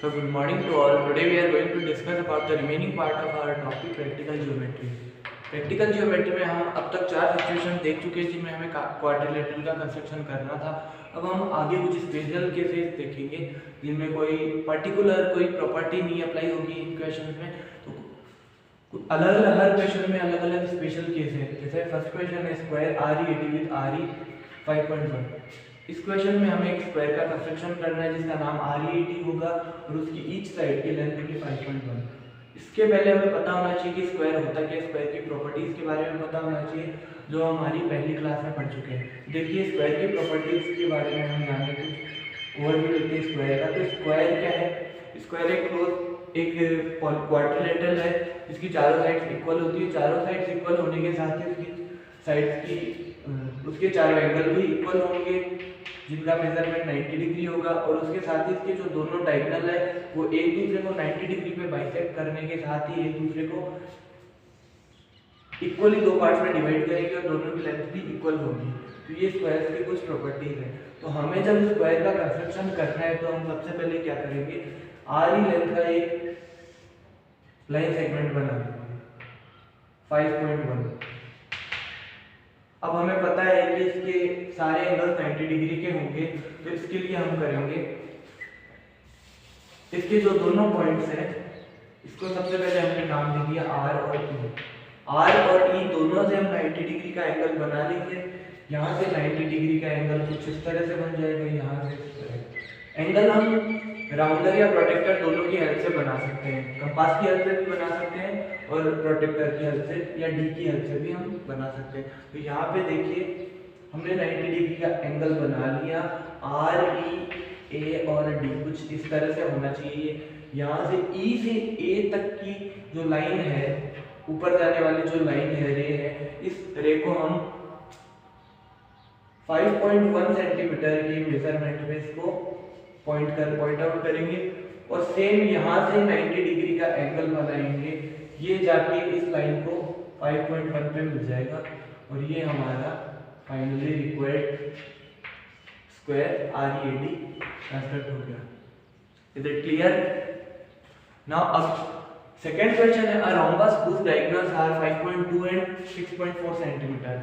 So good morning to all. Today we are going to discuss about the remaining part of our topic practical geometry. Practical geometry में हम अब तक 4 situation देख चुके हैं जिनमें हमें क्वाड्रिलेटरल का कंस्ट्रक्शन करना था। अब हम आगे कुछ स्पेशल केसेस देखेंगे जिनमें कोई पर्टिकुलर कोई प्रॉपर्टी नहीं अप्लाई होगी इन क्वेश्चन में। तो अलग अलग हर क्वेश्चन में अलग अलग स्पेशल केस है। जैसे फर्स्ट क्वेश्चन है स्क्वायर RE80 विद RE 5.1। इस क्वेश्चन में हमें एक स्क्वायर का कंस्ट्रक्शन करना है जिसका नाम RE80 होगा और उसकी ईच साइड की लेंथ होगी 5.1। इसके पहले हमें पता होना चाहिए कि स्क्वायर होता क्या, स्क्वायर की प्रॉपर्टीज के बारे में पता होना चाहिए जो हमारी पहली क्लास में पढ़ चुके हैं। देखिए स्क्वायर की प्रॉपर्टीज के बारे में हम जाने कुछ ओवरव्यू लेते हैं स्क्वायर का। तो स्क्वायर क्या है? स्क्वायर एक क्वाड्रिलेटरल है जिसकी चारों साइड्स इक्वल होती है। चारों साइड्स इक्वल होने के साथ ही उसकी साइड्स की उसके चारों एंगल भी इक्वल होंगे जिनका मेजरमेंट 90 डिग्री होगा और उसके साथ ही इसके जो दोनों डायगोनल है वो एक दूसरे को 90 डिग्री पे बाइसेक्ट करने के साथ ही एक दूसरे को इक्वली दो पार्ट्स में डिवाइड करेंगे और दोनों की लेंथ भी इक्वल होगी। तो ये स्क्वायर की कुछ प्रॉपर्टीज है। तो हमें जब स्क्वायर का कंस्ट्रक्शन करना है तो हम सबसे पहले क्या करेंगे, RE लेंथ का एक लाइन सेगमेंट बना देंगे 5.1। अब हमें पता है कि इसके सारे एंगल 90 डिग्री के होंगे। तो इसके लिए हम करेंगे इसके जो दोनों पॉइंट्स हैं इसको सबसे पहले हमने नाम दे दिया R और E। R और E दोनों से हम 90 डिग्री का एंगल बना लेंगे। यहाँ से 90 डिग्री का एंगल कुछ इस तरह से बन जाएगा। यहाँ से इस तरह एंगल हम राउंडर या प्रोटेक्टर दोनों की हेल्प से बना सकते हैं। कंपास की हेल्प से भी बना सकते हैं और प्रोटेक्टर की हेल्प से या डी की हेल्प से भी हम बना सकते हैं। तो यहाँ पे देखिए हमने 90 डिग्री का एंगल बना लिया। RE A और D कुछ इस तरह से होना चाहिए। यहाँ से E से A तक की जो लाइन है, ऊपर जाने वाली जो लाइन है, रे है, इस रे को हम 5.1 सेंटीमीटर के मेजरमेंट में इसको पॉइंट आउट करेंगे और सेम यहाँ से 90 डिग्री का एंगल बनाएंगे। ये जाके इस लाइन को 5.1 पे मिल जाएगा और ये हमारा finally required square RE80 construct हो गया। Is it clear? नाउ अब सेकंड क्वेश्चन है a rhombus whose diagonals are 5.2 and 6.4 centimetre.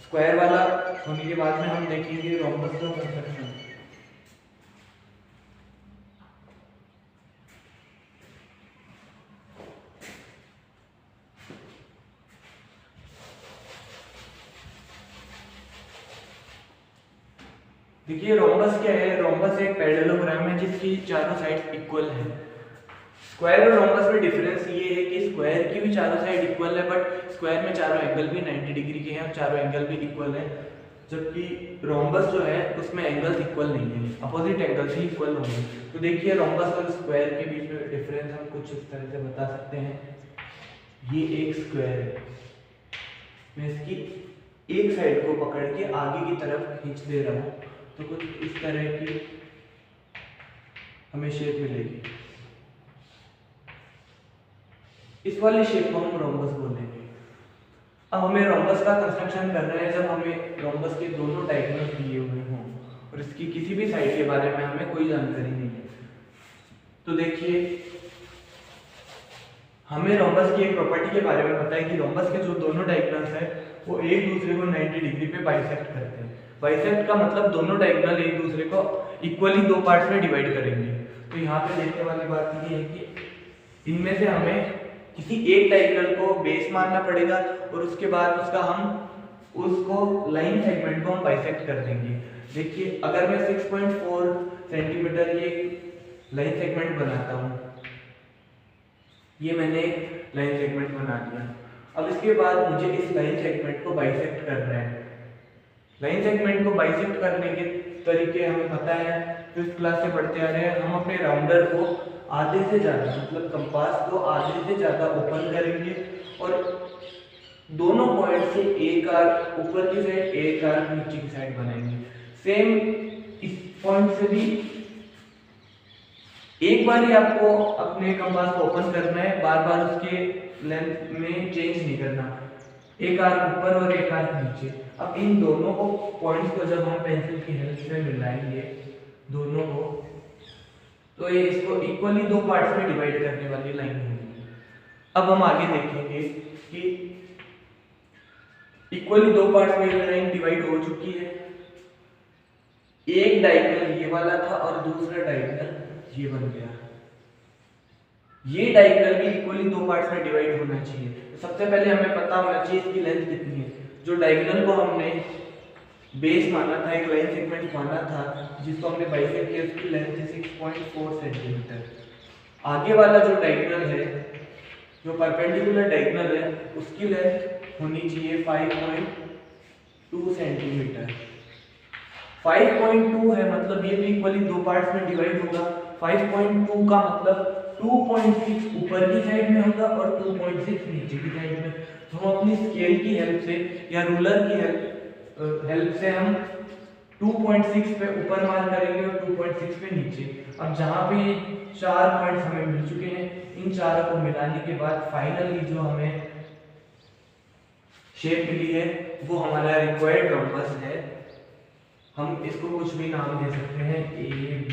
Square वाला होने के बाद में हम देखेंगे रोम्बस का कंस्ट्रक्शन। देखिए रोम्बस क्या है? रोम्बस एक पैरेललोग्राम है जिसकी चारों साइड्स इक्वल है। स्क्वायर और रोम्बस में डिफरेंस ये है कि स्क्वायर की भी चारों साइड इक्वल है बट स्क्वायर में चारों एंगल भी 90 डिग्री के हैं और चारों एंगल भी इक्वल है, जबकि रोम्बस जो है उसमें एंगल्स इक्वल नहीं है, अपोजिट एंगल्स ही इक्वल होंगे। तो देखिए रोम्बस और स्क्वायर के बीच में डिफरेंस हम कुछ इस तरह से बता सकते हैं। ये एक स्क्वायर है, मैं इसकी एक साइड को पकड़ के आगे की तरफ खींच दे रहा हूँ तो कुछ इस तरह की हमें शेप मिलेगी। इस वाली शेप को हम रोम्बस बोलेंगे। अब हमें रोम्बस का कंस्ट्रक्शन करना है जब हमें रोम्बस के दोनों डायगोनल दिए हुए हों और इसकी किसी भी साइड के बारे में हमें कोई जानकारी नहीं है। तो देखिए हमें रोम्बस की एक प्रॉपर्टी के बारे में पता है कि रोम्बस के जो दोनों डायगोनल्स हैं वो एक दूसरे को 90 डिग्री पे बाइसेक्ट करते हैं। बाइसेक्ट का मतलब दोनों डायगोनल एक दूसरे को इक्वली दो पार्ट्स में डिवाइड करेंगे। तो यहाँ पे देखने वाली बात ये है कि इनमें से हमें किसी एक डायगोनल को बेस मानना पड़ेगा और उसके बाद उसको लाइन सेगमेंट को हम बाइसेक्ट कर देंगे। देखिए अगर मैं 6.4 सेंटीमीटर ये लाइन सेगमेंट बनाता हूँ, ये मैंने एक लाइन सेगमेंट बना लिया। अब इसके बाद मुझे इस लाइन सेगमेंट को बाइसेक्ट करना है। लाइन सेगमेंट को बाइसेक्ट करने के तरीके हमें पता है, फिफ्थ क्लास से पढ़ते आ रहे हैं। हम अपने राउंडर को आधे से ज़्यादा मतलब कंपास को आधे से ज़्यादा ओपन करेंगे और दोनों पॉइंट से एक आर्क ऊपर की साइड एक आर्क नीचे की साइड बनाएंगे। सेम इस पॉइंट से भी एक बार ही आपको अपने कंपास को ओपन करना है, बार बार उसके लेंथ में चेंज नहीं करना। एक आर्क ऊपर और एक आर्क नीचे। अब इन दोनों पॉइंट्स को जब हम पेंसिल की हेल्प से मिलाएंगे दोनों को, तो ये इसको इक्वली दो पार्ट्स में डिवाइड करने वाली लाइन होगी। अब हम आगे देखेंगे कि इक्वली दो पार्ट्स में ये लाइन डिवाइड हो चुकी है। एक डायगोनल ये वाला था और दूसरा डायगोनल ये बन गया। ये डायगोनल भी इक्वली दो पार्ट्स में डिवाइड होना चाहिए। तो सबसे पहले हमें पता होना चाहिए इसकी लेंथ कितनी है। जो डायगोनल को हमने बेस माना था, एक लाइन सेगमेंट माना था जिसको हमने बाइसेक्ट किया, उसकी लेंथ है 6.4 सेंटीमीटर। आगे वाला जो डायगोनल है, जो परपेंडिकुलर डायगोनल है, उसकी लेंथ होनी चाहिए 5.2 सेंटीमीटर। 5.2 है मतलब ये भी इक्वली दो पार्ट्स में डिवाइड होगा। 5.2 का मतलब 2.6 ऊपर की साइड में होगा और 2.6 नीचे की साइड में। तो हम अपनी स्केल की हेल्प से या रूलर की हेल्प से हम 2.6 पे ऊपर मार्क करेंगे और 2.6 पे नीचे। अब जहाँ पे 4 पॉइंट्स हमें मिल चुके हैं, इन चारों को मिलाने के बाद फाइनली जो हमें शेप मिली है वो हमारा रिक्वायर्ड रोम्बस है। हम इसको कुछ भी नाम दे सकते हैं, A, B,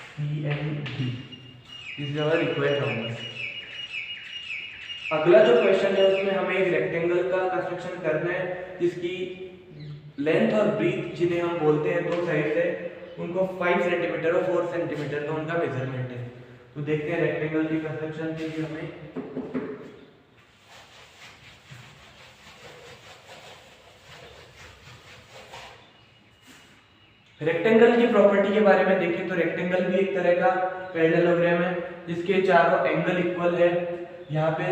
C and D। This is our required rhombus. अगला जो क्वेश्चन है उसमें हमें एक रेक्टेंगल का कंस्ट्रक्शन करना है जिसकी लेंथ और ब्रीथ, जिन्हें हम बोलते हैं दो साइड से, उनको 5 सेंटीमीटर और 4 सेंटीमीटर का उनका मेजरमेंट है। तो देखते हैं रेक्टेंगल की कंस्ट्रक्शन के लिए हमें रेक्टेंगल की प्रॉपर्टी के बारे में देखें तो रेक्टेंगल भी एक तरह का पैरेललोग्राम है जिसके चारों एंगल इक्वल है। यहाँ पे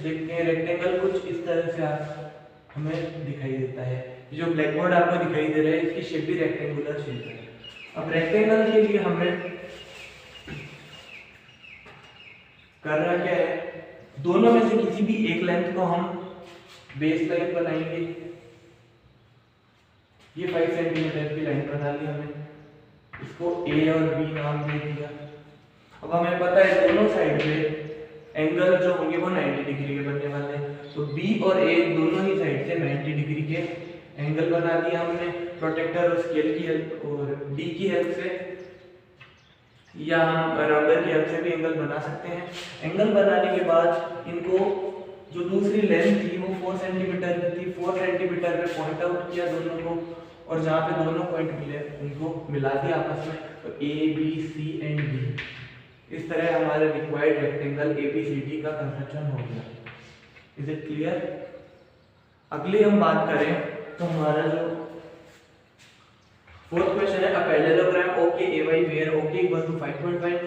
देखते हैं रेक्टेंगल कुछ इस तरह से हमें दिखाई देता है। जो ब्लैक बोर्ड आपको दिखाई दे रहा है इसकी शेप भी रेक्टेंगुलर शेप है। अब रेक्टेंगल के लिए हमें करना क्या है, दोनों में से किसी भी एक लेंथ को हम बेस लाइन बनाएंगे। ये 5 सेंटीमीटर की लाइन बना ली हमने, इसको A और B नाम दे दिया। अब हमें पता है दोनों साइड पे एंगल जो होंगे वो 90 डिग्री के बनने वाले हैं। तो B और A दोनों ही साइड से 90 डिग्री के एंगल बना दिया हमने प्रोटेक्टर और स्केल की हेल्प और D की हेल्प से, या हम राउंडर की हेल्प से भी एंगल बना सकते हैं। एंगल बनाने के बाद इनको जो दूसरी लेंथ थी वो 4 सेंटीमीटर की थी, 4 सेंटीमीटर पे पॉइंट आउट किया दोनों को, और जहाँ पे दोनों पॉइंट मिले उनको मिला दिया आपस में। तो A, B, C and D, इस तरह हमारे रिक्वायर्ड रेक्टेंगल ABCD का कंस्ट्रक्शन हो गया। Is it clear? अगली हम बात करें तो हमारा जो फोर्थ क्वेश्चन है, a parallelogram OKAY where OK equal to 5.5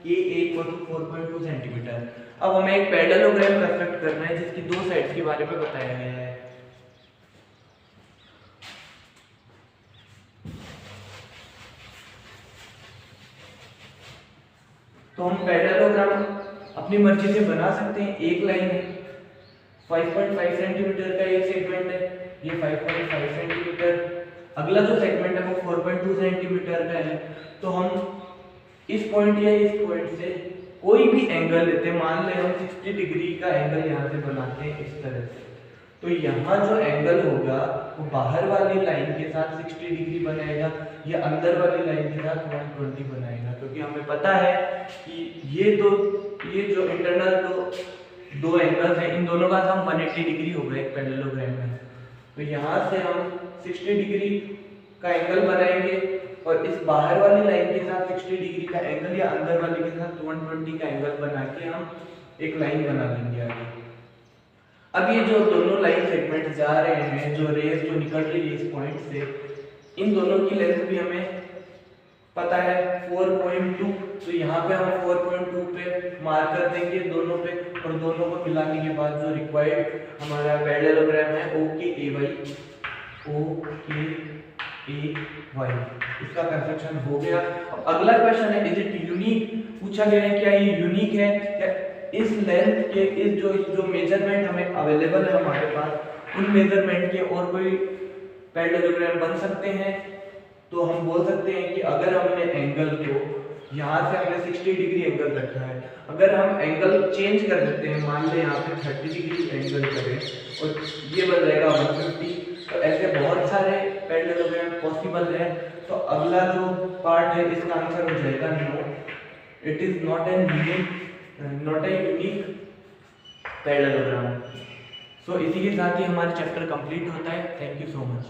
KA equal to 4.2 centimetre. अब हमें एक पैरेललोग्राम कंस्ट्रक्ट करना है जिसकी दो साइड्स के बारे में बताया गया है। तो हम पैरेललोग्राम अपनी मर्जी से बना सकते हैं। एक लाइन है 5.5 सेंटीमीटर का एक सेगमेंट है, ये 5.5 सेंटीमीटर, अगला जो सेगमेंट है वो 4.2 सेंटीमीटर का है। तो हम इस पॉइंट या इस पॉइंट से कोई भी एंगल लेते हैं, मान लें हम 60 डिग्री का एंगल यहाँ से बनाते हैं इस तरह से। तो यहाँ जो एंगल होगा वो बाहर वाली लाइन के साथ 60 डिग्री बनाएगा या अंदर वाली लाइन के साथ 120 बनाएगा, क्योंकि हमें पता है कि ये जो इंटरनल दो एंगल्स हैं, इन दोनों का सम 180 डिग्री होगा एक पैरेललोग्राम में। तो यहाँ से हम 60 डिग्री का एंगल बनाएंगे और इस बाहर वाली लाइन के साथ 60 डिग्री का एंगल या अंदर वाली के साथ 120 का एंगल बना के हम एक लाइन बना लेंगे आगे। अब ये जो दोनों लाइन सेगमेंट जा रहे हैं, जो रेस जो निकल रही है इस पॉइंट से, इन दोनों की लेंथ भी हमें पता है 4.2। तो यहाँ पे हम 4.2 पे मार्क कर देंगे दोनों पे, और दोनों को मिलाने के बाद जो रिक्वायर्ड हमारा पैरेललोग्राम है OKAY इसका कंस्ट्रक्शन हो गया। अब अगला क्वेश्चन है, इज इट यूनिक? पूछा गया है क्या ये यूनिक है, क्या इस लेंथ के इस जो मेजरमेंट हमें अवेलेबल है हमारे पास, उन मेजरमेंट के और कोई पैरेललोग्राम बन सकते हैं? तो हम बोल सकते हैं कि अगर हमने एंगल को यहाँ से हमने 60 डिग्री एंगल रखा है, अगर हम एंगल चेंज कर देते हैं, मान लें यहाँ पे 30 डिग्री एंगल करें और ये बन जाएगा 150, तो ऐसे बहुत सारे पैरेललोग्राम पॉसिबल है। तो अगला जो पार्ट है इसका आंसर हो जाएगा 9। It is not a unique parallelogram. So इसी के साथ ही हमारा चैप्टर कंप्लीट होता है। Thank you so much.